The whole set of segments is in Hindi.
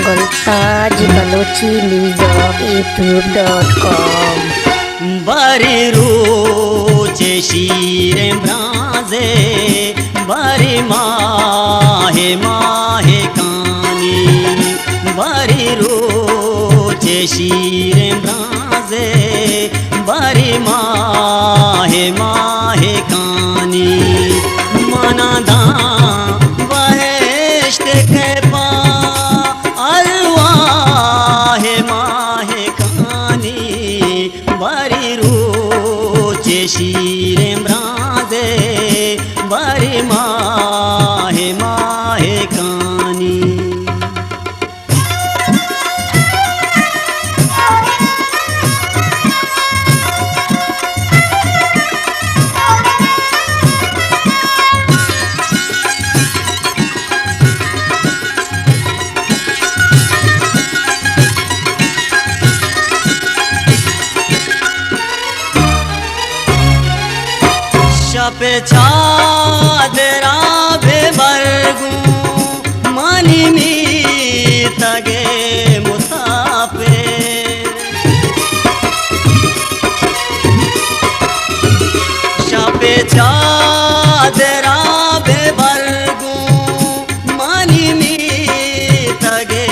Montaj Balochi Music YouTube.com Bari ruche shire braze bari mahe mahe kani bari ruche shire braze bari mahe mahe kani manada वहेश्त के पा अलवाहे माहे कानी बरी रूचे शीरे म्राजे बरी माहे माहे कानी पे छादरा बे बरगू मानी मी तगे मुसाफे शपे छादरा बे बरगू मानी मी तगे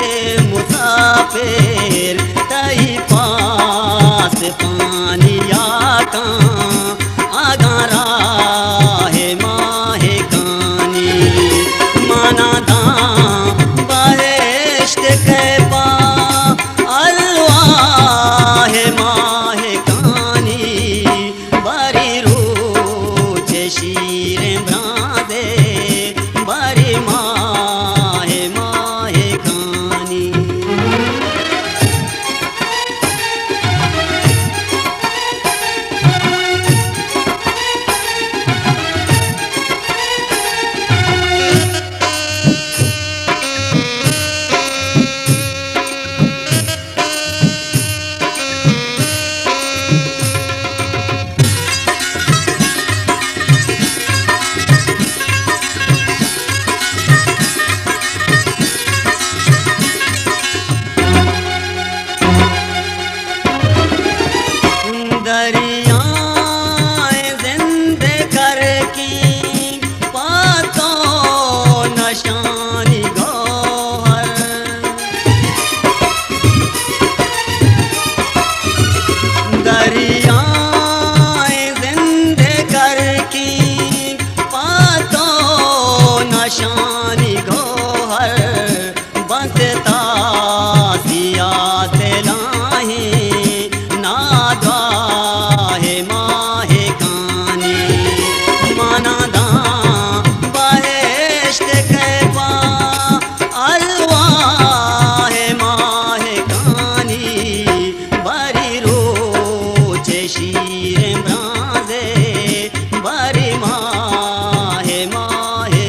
मुसाफिर तई पास पानी आका आगारा शानी गोहर बंसता सिया तेलाही नादा है माहे कानी मनादा बहेश्त के पा अलवा है माहे कानी बरी रोचे शीरे म्राजे बरी माहे माहे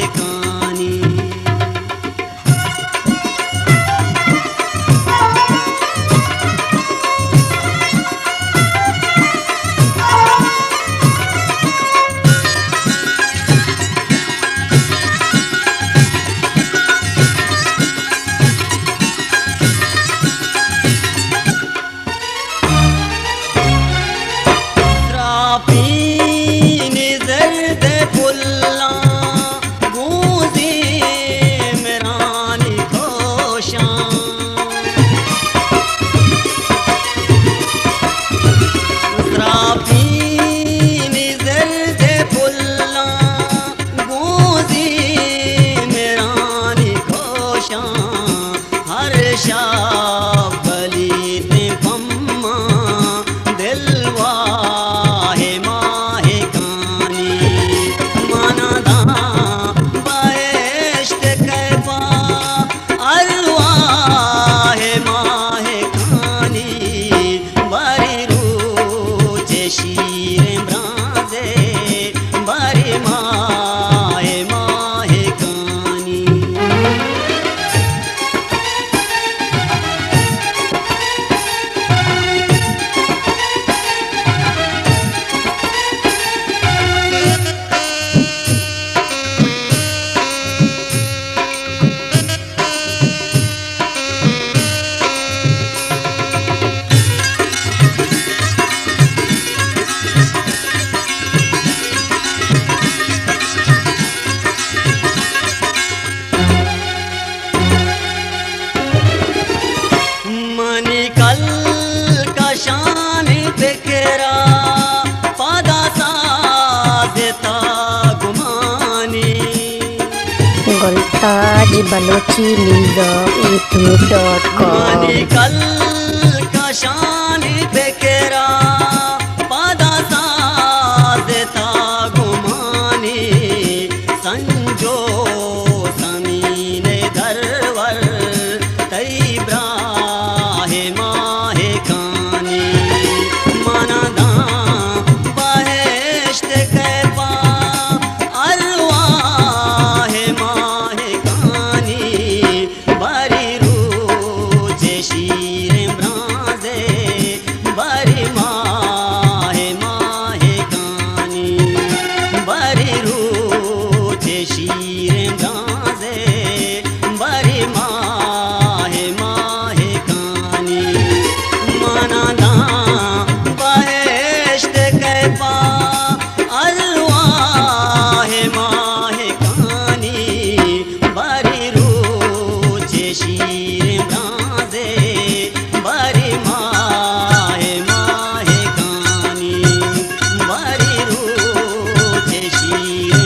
ताज बलोची म्यूजिक यूट्यूब.com कल कशान पे केरा पादा देता गुमानी संजो समीने दरवर तई ब्राहे माहे कानी मनदा बहेश्त कैपा अरवाहे माहे कानी बरी रूजे शीरे ब्राजे बरी माहे माहे कानी बरी रूजे शीरे ब्राजे बरी माहे माहे कानी मनदा बहेश्त कैपा अरवाहे माहे कानी बरी रूजे शीरे ब्राजे बरी माहे माहे कानी बरी रूजे शीरे